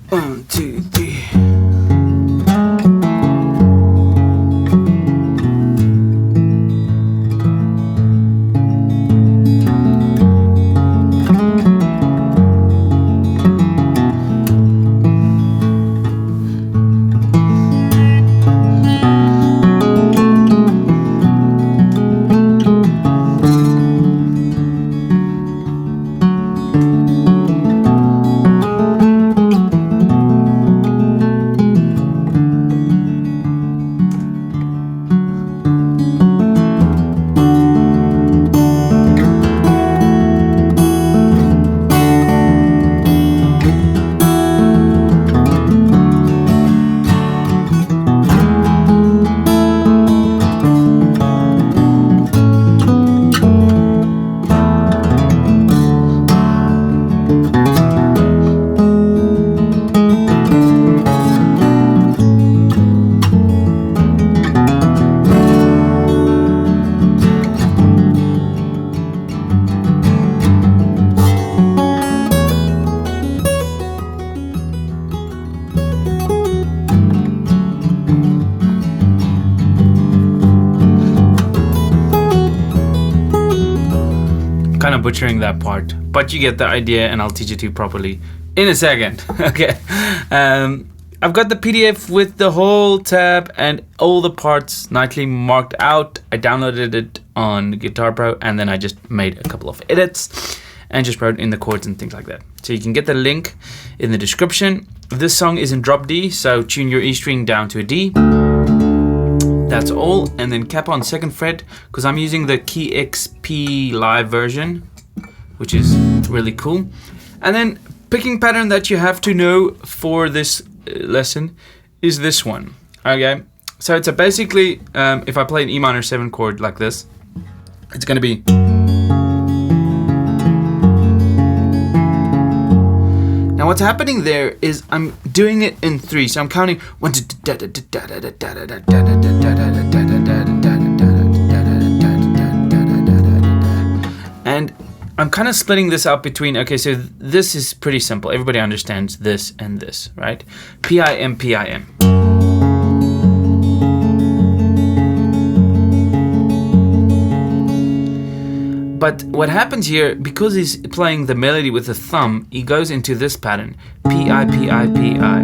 1, 2, 3. Kind of butchering that part, but you get the idea, and I'll teach it to you properly in a second. Okay. I've got the PDF with the whole tab and all the parts nicely marked out. I downloaded it on Guitar Pro, and then I just made a couple of edits and just wrote in the chords and things like that. So you can get the link in the description. This song is in drop D, so tune your E string down to a D. That's all, and then cap on 2nd fret, because I'm using the Key XP live version, which is really cool. And then picking pattern that you have to know for this lesson is this one. Okay, so it's basically if I play an E minor 7 chord like this, it's going to be. Now what's happening there is I'm doing it in 3, so I'm counting 1, 2, and I'm kind of splitting this up between, okay, so this is pretty simple. Everybody understands this and this, right? PIM, PIM. But what happens here, because he's playing the melody with the thumb, he goes into this pattern. PI, PI, PI.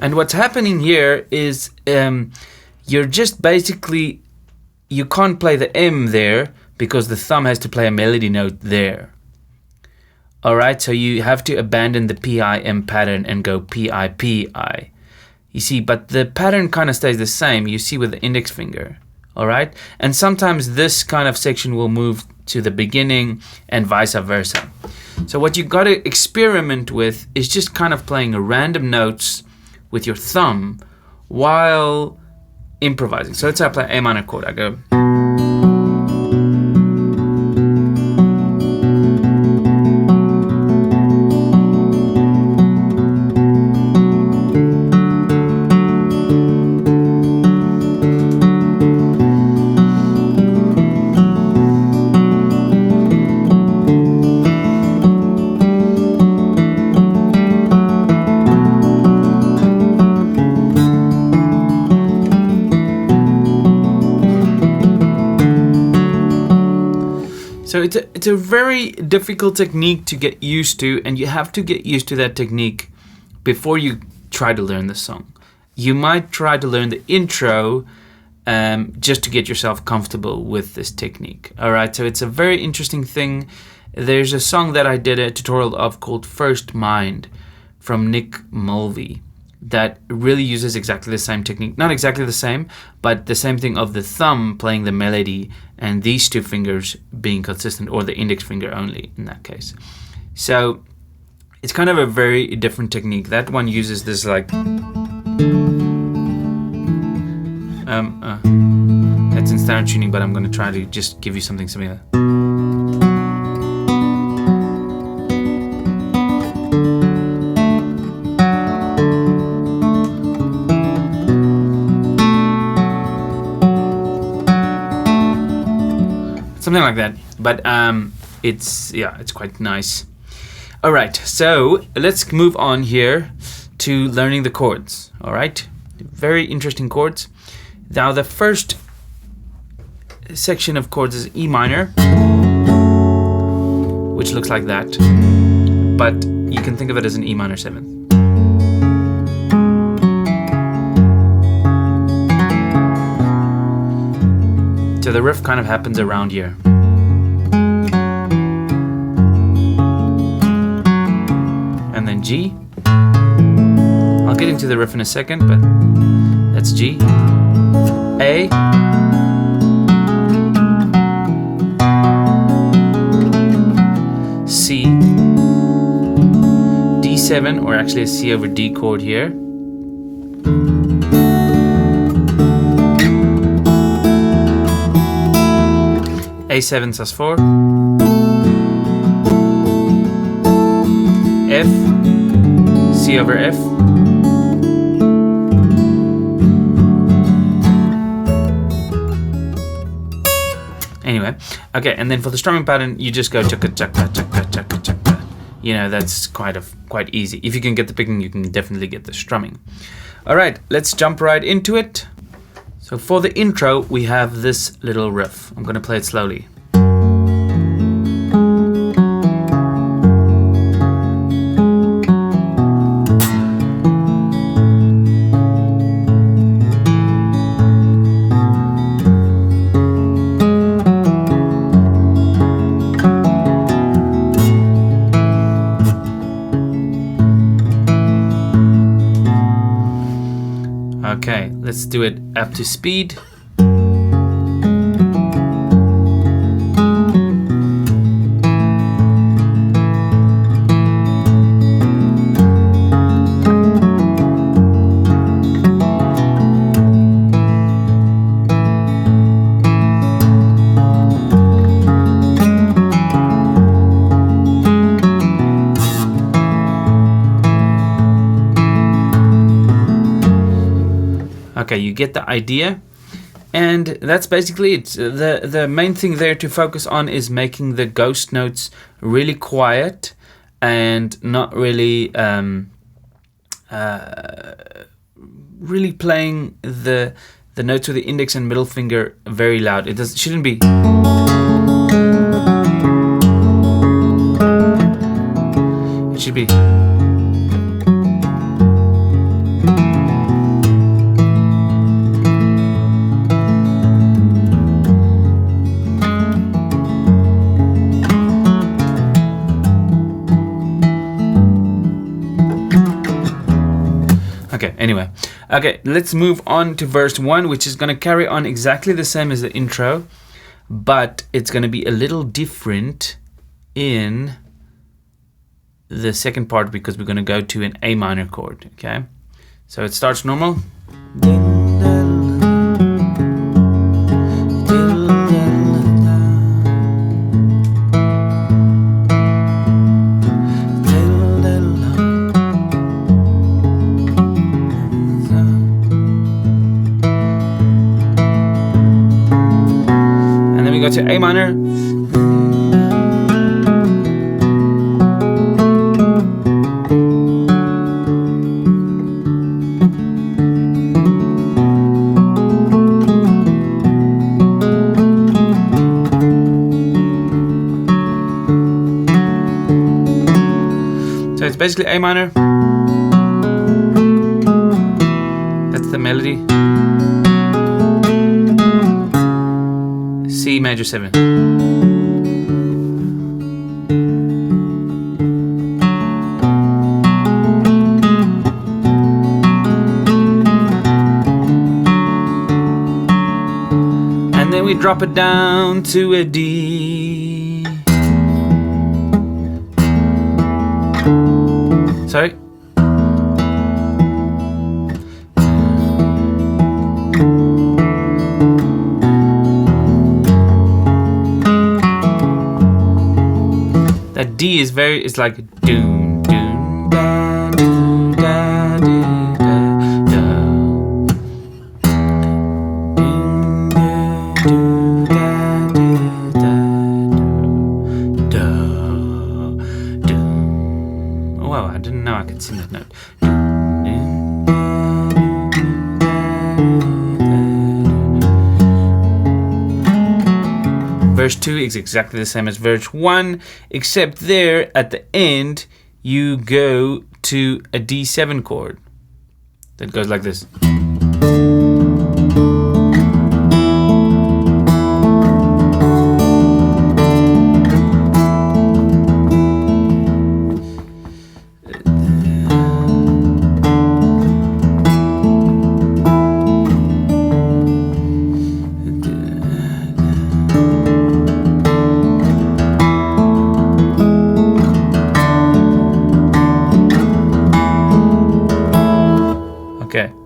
And what's happening here is you're just basically, you can't play the M there, because the thumb has to play a melody note there. Alright, so you have to abandon the PIM pattern and go PI, PI. You see, but the pattern kind of stays the same, you see, with the index finger. Alright, and sometimes this kind of section will move to the beginning and vice versa. So what you got to experiment with is just kind of playing random notes with your thumb while improvising. So let's say I play A minor chord, I go. So it's a very difficult technique to get used to, and you have to get used to that technique before you try to learn the song. You might try to learn the intro just to get yourself comfortable with this technique. Alright, so it's a very interesting thing. There's a song that I did a tutorial of called First Mind from Nick Mulvey that really uses exactly the same technique. Not exactly the same, but the same thing of the thumb playing the melody and these two fingers being consistent, or the index finger only in that case. So it's kind of a very different technique. That one uses this like that's in standard tuning, but I'm going to try to just give you something similar. something like that. But it's quite nice. All right, so let's move on here to learning the chords. All right, very interesting chords. Now the first section of chords is E minor, which looks like that, but you can think of it as an E minor 7th. So the riff kind of happens around here. And then G. I'll get into the riff in a second, but that's G. A. C. D7, or actually a C over D chord here. A7 sus4, F, C over F, anyway, okay, and then for the strumming pattern, you just go chaka chaka chaka chaka chaka. You know, that's quite easy. If you can get the picking, you can definitely get the strumming. All right, let's jump right into it. So for the intro, we have this little riff. I'm gonna play it slowly. Okay, let's do it up to speed. Okay, you get the idea, and that's basically it. The main thing there to focus on is making the ghost notes really quiet and not really really playing the notes with the index and middle finger very loud. It shouldn't be. It should be. Anyway, okay, let's move on to verse 1, which is going to carry on exactly the same as the intro, but it's going to be a little different in the second part because we're going to go to an A minor chord, okay? So it starts normal. Go to A minor. So it's basically A minor. That's the melody. C major 7. And then we drop it down to a D. Sorry. That D is it's like doom doom da doom da doom da da doom da doom da verse 2 is exactly the same as verse 1, except there at the end you go to a D7 chord that goes like this.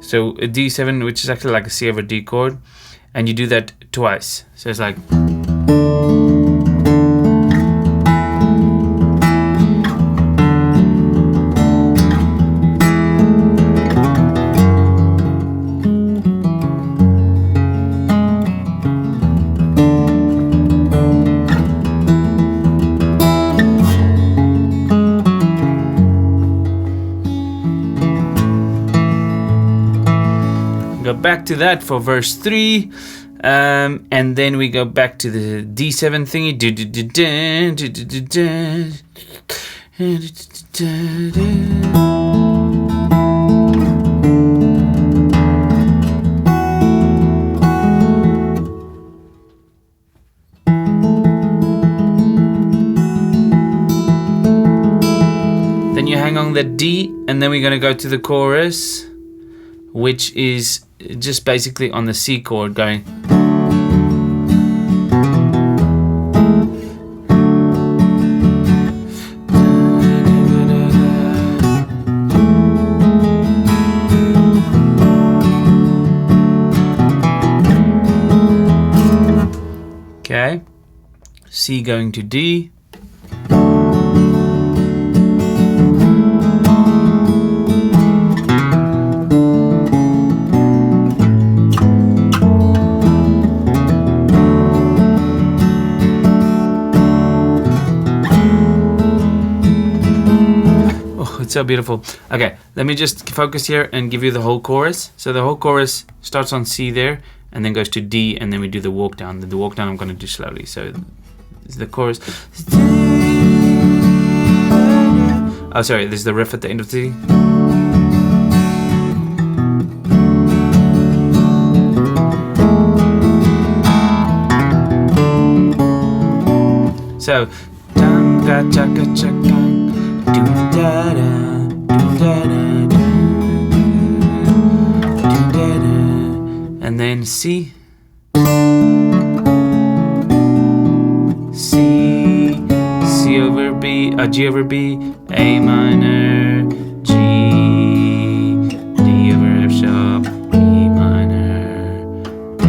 So a D7, which is actually like a C over D chord, and you do that twice. So it's like. Back to that for verse 3, and then we go back to the D7 thingy. Then you hang on the D, and then we're going to go to the chorus, which is just basically on the C chord going. Okay, C going to D. It's so beautiful. Okay, let me just focus here and give you the whole chorus. So the whole chorus starts on C there and then goes to D, and then we do the walk down. The walk down I'm going to do slowly. So it's the chorus. Oh, sorry, this is the riff at the end of the. So, chaka chaka chaka. And then C, C over B, G over B, A minor, G, D over F sharp, E minor, D.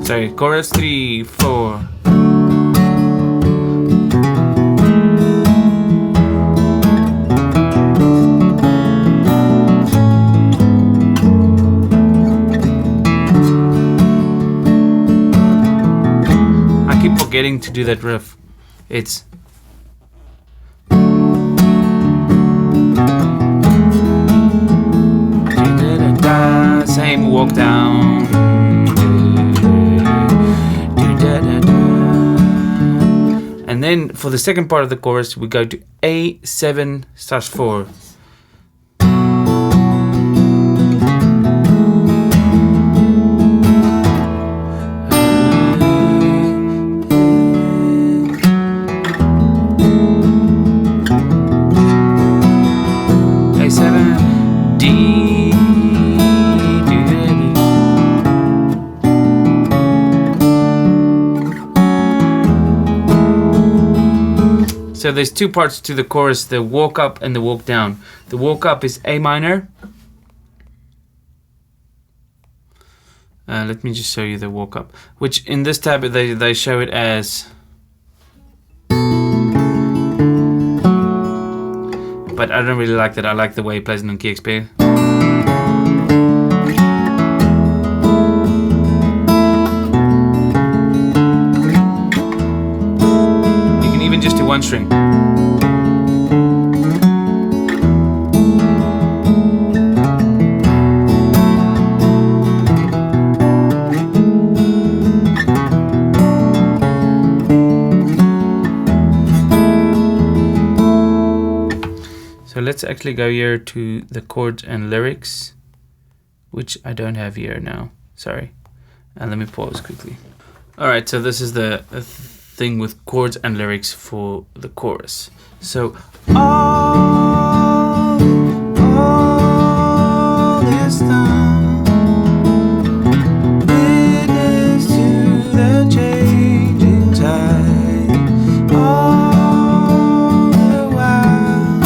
Sorry, chorus 3, 4. I keep forgetting to do that riff. It's same walk down. And then for the second part of the chorus, we go to A7 / 4. A7, D. So there's two parts to the chorus, the walk up and the walk down. The walk up is A minor. Let me just show you the walk up, which in this tab they show it as. But I don't really like that. I like the way it plays it on KXP. one string. So let's actually go here to the chords and lyrics, which I don't have here now. Sorry. And let me pause quickly. Alright, so this is the thing with chords and lyrics for the chorus. So all this time, witness to the changing tide, all the while,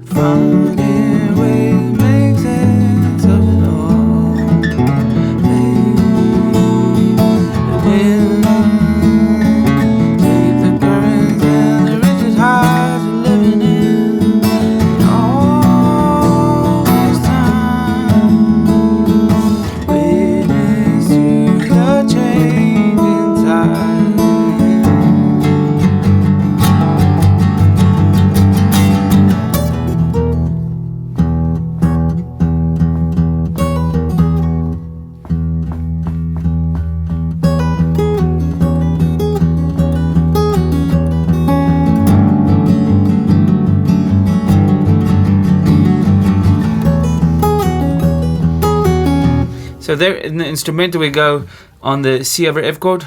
finding ways make sense of it all. Take the currents and the richest highs we're living in. All this time, witness to the changing tide. So there in the instrumental we go on the C over F chord.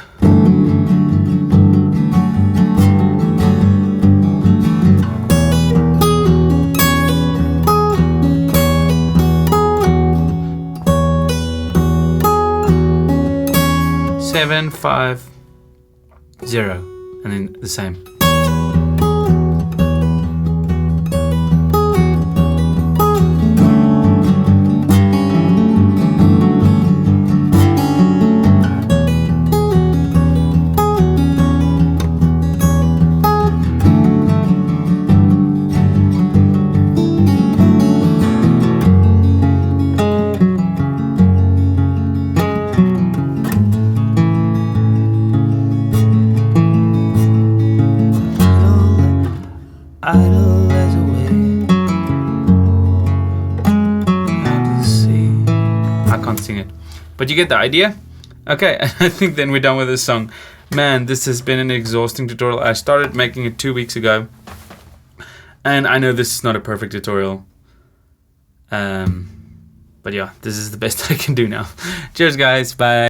Seven, 5, 0, and then the same. Idle as a wave out to sea. I can't sing it, but you get the idea. Okay, I think then we're done with this song. Man, this has been an exhausting tutorial. I started making it 2 weeks ago, and I know this is not a perfect tutorial. But yeah, this is the best I can do now. Cheers guys, bye.